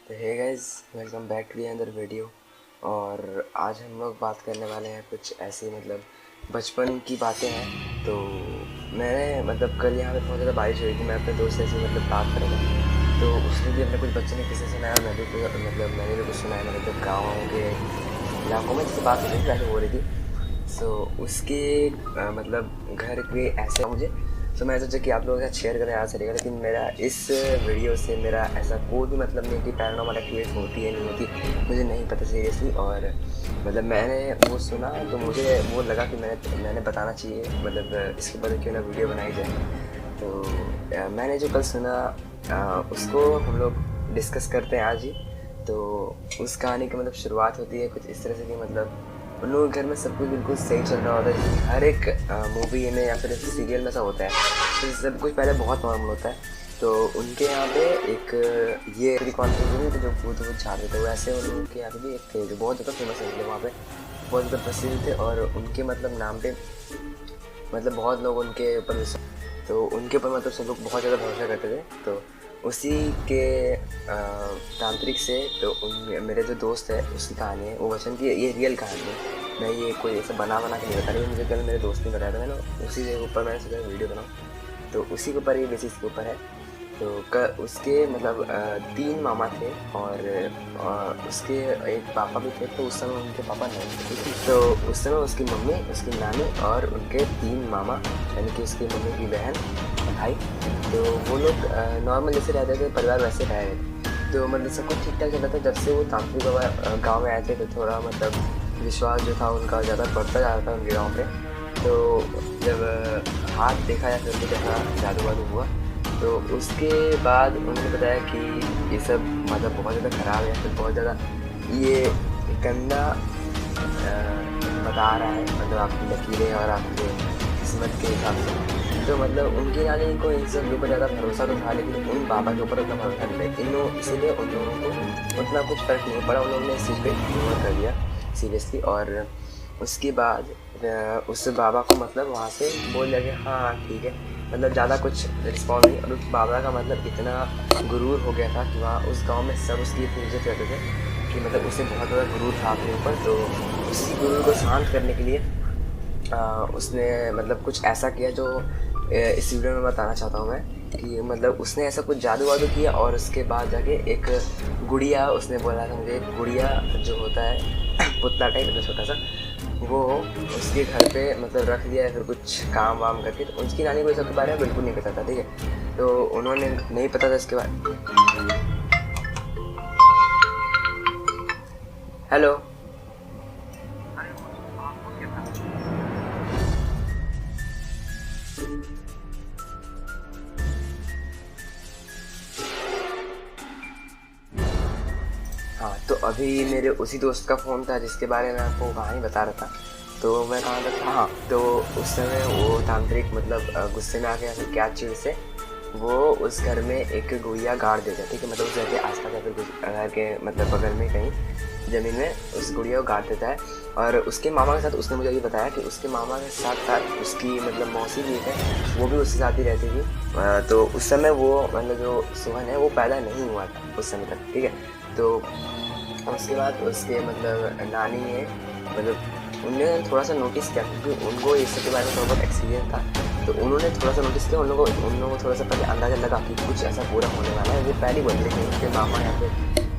तो hey guys, welcome back to the another video. और आज हम लोग बात करने वाले हैं कुछ ऐसी बचपन की बातें हैं। तो मैंने कल यहाँ पे बहुत ज़्यादा बारिश हुई थी। मैं अपने दोस्त से ऐसे बात कर रहा था, तो उसने भी अपने कुछ बच्चे ने किस्से सुनाया और मैंने भी कुछ सुनाया। जब गाँव के इलाकों में जैसे बात हो रही थी वैसे हो रही थी। सो उसके घर के ऐसे मुझे तो मैं सोचा कि आप लोगों के साथ शेयर करें आज चलेगा। लेकिन मेरा इस वीडियो से मेरा ऐसा कोई भी नहीं कि पैरानॉर्मल एक्टिविटी होती है नहीं होती, मुझे नहीं पता सीरियसली। और मैंने वो सुना तो मुझे वो लगा कि मैंने बताना चाहिए, इसके बाद क्यों ना वीडियो बनाई जाए। तो मैंने जो कल सुना उसको हम लोग डिस्कस करते हैं आज ही। तो उस कहानी की शुरुआत होती है कुछ इस तरह से कि उन लोगों के घर में सब कुछ बिल्कुल सही चल रहा होता है। हर एक मूवी में या फिर सीरियल में ऐसा होता है, तो सब कुछ पहले बहुत नॉर्मल होता है। तो उनके यहाँ पे एक ये कॉन्फ्रेंस जो भूत झाड़ देते, वैसे उन लोगों के यहाँ पे भी एक थे जो बहुत ज़्यादा फेमस थे, वहाँ पे बहुत ज़्यादा प्रसिद्ध थे। और उनके नाम पे बहुत लोग उनके ऊपर तो उनके ऊपर सब लोग बहुत ज़्यादा भरोसा करते थे। तो उसी के तांत्रिक से तो मेरे जो दोस्त है उसकी कहानी है, वो वचन की ये रियल कहानी है। मैं ये कोई ऐसा बना के नहीं बता रही, मुझे कल मेरे दोस्त ने बताया था। मैंने उसी के ऊपर मैंने सोचा वीडियो बनाऊँ, तो उसी के ऊपर ये बेसिस के ऊपर है। तो उसके 3 मामा थे और उसके एक पापा भी थे। तो उस समय उनके पापा नहीं थे, तो उस समय उसकी मम्मी, उसकी नानी और उनके 3 मामा, यानी कि उसकी मम्मी की बहन, भाई, तो वो लोग नॉर्मल जैसे रहते थे, परिवार वैसे रह रहे थे। तो सब कुछ ठीक ठाक चल रहा था। जब से वो तांत्रिक बाबा गाँव में आए थे, तो थोड़ा विश्वास जो था उनका ज़्यादा बढ़ता जा रहा था उनके गाँव पे। तो जब हाथ देखा या फिर कुछ ऐसा जादू वादू हुआ, तो उसके बाद उन्होंने बताया कि ये सब बहुत ज़्यादा ख़राब है, फिर बहुत ज़्यादा ये गंदा बता रहा है, आपकी लकीरें और आपके किस्मत के हिसाब से। तो उनकी नानी को इन सब के ऊपर ज़्यादा भरोसा तो था, लेकिन उन बाबा के ऊपर उतना भरोसा नहीं था। इसीलिए उन लोगों को उतना कुछ फ़र्क नहीं पड़ा। उन लोगों ने इस चीज़ पर इग्नोर कर दिया सीरियसली। और उसके बाद उस बाबा को वहाँ से बोल दिया कि हाँ ठीक है, ज़्यादा कुछ रिस्पॉन्स नहीं। और उस बाबा का इतना गुरूर हो गया था कि वहाँ उस गांव में सब उसकी इतनी इज्जत करते थे कि उसे बहुत ज़्यादा गुरूर था अपने ऊपर। तो उसी गुरूर को शांत करने के लिए उसने कुछ ऐसा किया जो इस वीडियो में बताना चाहता हूँ मैं कि उसने ऐसा कुछ जादू वादू किया। और उसके बाद जाके एक गुड़िया, उसने बोला था मुझे, एक गुड़िया जो होता है पुतला टाइप छोटा सा, वो उसके घर पे रख दिया है, फिर कुछ काम वाम करके। तो उसकी नानी को इसके बारे में बिल्कुल नहीं पता था, ठीक है। तो उन्होंने नहीं पता था इसके बारे। हेलो, हाँ, तो अभी मेरे उसी दोस्त का फ़ोन था जिसके बारे में आपको कहानी बता रहा था। तो मैं कहाँ तक था, हाँ, तो उस समय वो तांत्रिक गुस्से में आके या फिर क्या चीज़ से वो उस घर में एक गुड़िया गाड़ देता है, ठीक है। उस घर के आसपास या फिर कुछ घर के बगल में कहीं ज़मीन में उस गुड़िया को गाड़ देता है। और उसके मामा के साथ उसने मुझे ये बताया कि उसके मामा के साथ साथ उसकी मौसी भी है, वो भी उसके साथ ही रहती थी। तो उस समय वो जो सोहन है वो पैदा नहीं हुआ था उस समय तक, ठीक है। तो उसके बाद उसके नानी ने उन्होंने थोड़ा सा नोटिस किया, क्योंकि उनको इस सब के बारे में थोड़ा बहुत एक्सपीरियंस था। तो उन्होंने थोड़ा सा नोटिस किया, उन लोगों को थोड़ा सा पहले अंदाज़ा लगा कि कुछ ऐसा पूरा होने वाला है। वो पहली बोल रही थी उनके मामा या फिर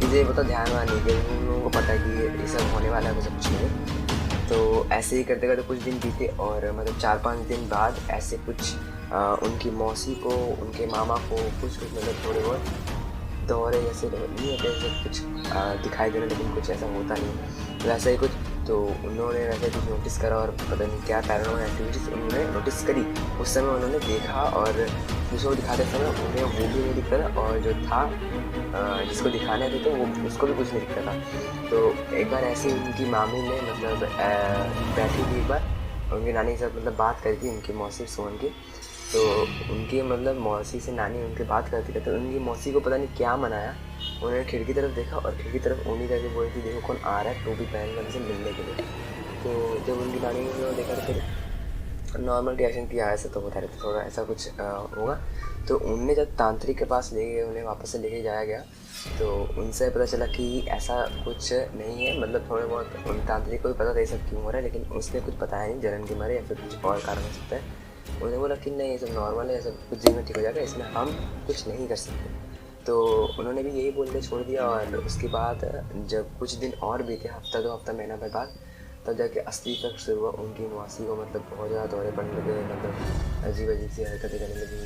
मुझे वो तो ध्यान वान नहीं किया, उन लोगों को पता है कि ये सब होने वाला है, कुछ कुछ नहीं। तो ऐसे ही करते करते कुछ दिन बीते और 4-5 दिन बाद ऐसे कुछ उनकी मौसी को, उनके मामा को कुछ थोड़े बहुत दौरे जैसे नहीं होते, जैसे कुछ दिखाई दे रहा, लेकिन कुछ ऐसा होता नहीं, वैसा ही कुछ। तो उन्होंने वैसे कुछ नोटिस करा और पता नहीं क्या पैरानॉर्मल एक्टिविटीज उन्होंने नोटिस करी। उस समय उन्होंने देखा और जिसको दिखाते समय उन्हें वो भी नहीं दिखता था, और जो था जिसको दिखाने थे तो वो उसको भी कुछ नहीं दिखता था। तो एक बार ऐसे उनकी मामी ने बैठी थी, एक बार उनकी नानी के साथ बात करी थी, उनकी मौसी सोहन की। तो उनकी मौसी से नानी उनके बात करती थी, तो उनकी मौसी को पता नहीं क्या मनाया, उन्होंने खिड़की तरफ देखा और खिड़की तरफ ऊनी करके बोली थी, देखो कौन आ रहा है टोपी पहन कर से मिलने के लिए। तो जब उनकी नानी ने देखा तो फिर नॉर्मल रिएक्शन किया, ऐसा तो होता रहता, थोड़ा ऐसा कुछ होगा। तो उनने जब तांत्रिक के पास ले गए, उन्हें वापस से लेके जाया गया, तो उनसे पता चला कि ऐसा कुछ नहीं है, मतलब थोड़े बहुत उन तांत्रिक को भी पता था ये सब क्यों हो रहा है, लेकिन उसने कुछ बताया नहीं, जलन के मारे या फिर कुछ और कारण हो सकता है। उन्हें बोला कि नहीं ये सब नॉर्मल है, ये सब कुछ दिन में ठीक हो जाएगा, इसमें हम कुछ नहीं कर सकते। तो उन्होंने भी यही बोल के छोड़ दिया। और उसके बाद जब कुछ दिन और बीते, हफ्ता 2 हफ्ता महीना भर बाद, तब जाके असली तक शुरू हुआ। उनकी मौसी को मतलब बहुत ज़्यादा दौरे पड़ने लगे, मतलब अजीब अजीब सी हरकतें करने लगी।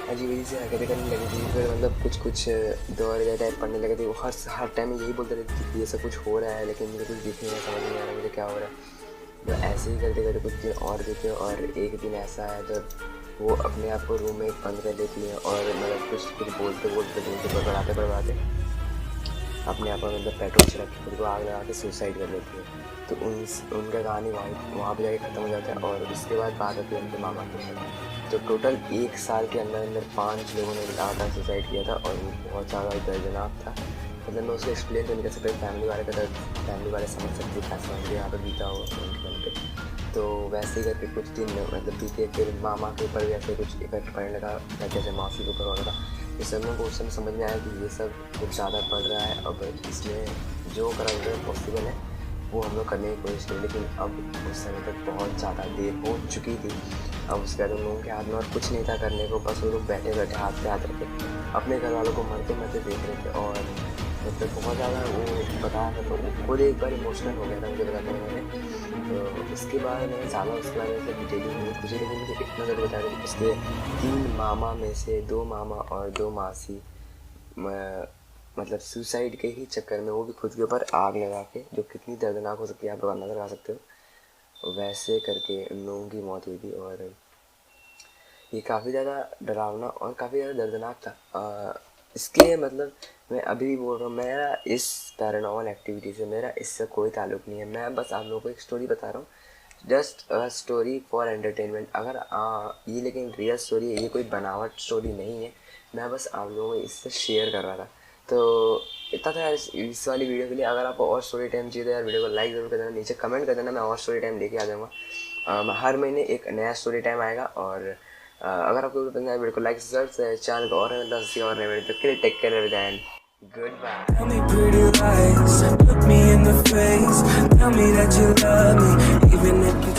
अजीब अजीब सी हरकतें करने लगी थी। फिर मतलब कुछ दौरे टाइप पढ़ने लगे थे। वो हर टाइम यही बोलते रहते थे कि ये सब कुछ हो रहा है, लेकिन मुझे कुछ दिख नहीं रहा, समझ नहीं आ रहा मुझे क्या हो रहा है। तो ऐसे ही करते करते कुछ दिन और बीते, और एक दिन ऐसा है जब वो अपने आप को रूम में बंद कर लेती हैं, और मतलब कुछ बोलते बोलते बोलते बड़बड़ाते बड़बड़ाते अपने आप में मतलब पेट्रोल छिड़क के खुद को आग लगा के सुसाइड कर लेती है। तो उनका कहानी वहाँ पर जाके ख़त्म हो जाता है। और उसके बाद बात आती है उनके मामा के साथ। तो टोटल 1 साल के अंदर अंदर 5 लोगों ने लगातार सुसाइड किया था, और वो बहुत ज़्यादा दर्दनाक था। मतलब मैं उसको एक्सप्लेन तो नहीं कर सकता, फैमिली वाले का दर्द फैमिली वाले समझ सकते कैसे उनके यहाँ पर बीता हो उनके मन पे। तो वैसे ही करके कुछ दिन मतलब बीते, फिर मामा के ऊपर भी ऐसे कुछ इफेक्ट पड़ने लगा, जैसे मासी के ऊपर हो रहा था। इस सब लोगों को उस समय समझ में आया कि ये सब कुछ ज़्यादा पड़ रहा है, अब इसमें जो करा पॉसिबल है वो हम लोग करने की कोशिश करें। लेकिन अब उस समय तक बहुत ज़्यादा देर हो चुकी थी। अब उसके बाद उन लोगों के हाथ में और कुछ नहीं था करने को, बस वो लोग बैठे बैठे हाथ पे हाथ रखे अपने घर वालों को मरते मरते देख रहे थे। और मतलब बहुत ज़्यादा वो बताया था, तो वो खुद एक बार इमोशनल हो गया था मुझे बताने में। तो इसके बाद मैंने साला उसके बारे में डिटेलिंग नहीं पूछी, लेकिन मुझे इतना ज़रूर बताया था कि उसके 3 मामा में से 2 मामा और 2 मासी मतलब सुसाइड के ही चक्कर में, वो भी खुद के ऊपर आग लगा के, जो कितनी दर्दनाक हो सकती है आप लोग अंदाज़ा लगा सकते हो, वैसे करके उन लोगों की मौत हुई थी। और ये काफ़ी ज़्यादा डरावना और काफ़ी ज़्यादा दर्दनाक था। इसके मतलब मैं अभी भी बोल रहा हूँ, मेरा इस पैरानॉर्मल एक्टिविटी से मेरा इससे कोई ताल्लुक़ नहीं है। मैं बस आप लोगों को एक स्टोरी बता रहा हूँ, just a story for entertainment. अगर ये लेकिन रियल स्टोरी है, ये कोई बनावट स्टोरी नहीं है। मैं बस आप लोगों को इससे शेयर कर रहा था। तो इतना था इस वाली वीडियो के लिए। अगर आपको और स्टोरी टाइम चाहिए तो यार वीडियो को लाइक ज़रूर कर देना, नीचे कमेंट कर देना, मैं और स्टोरी टाइम लेके आ जाऊँगा। हर महीने एक नया स्टोरी टाइम आएगा। और अगर आपको पसंद आए वीडियो को लाइक सब्सक्राइब, चैनल को और 10 और नए वीडियो तक के लिए take care everyone, goodbye. Tell me pretty lies, look me in the face, tell me that you love me, even if you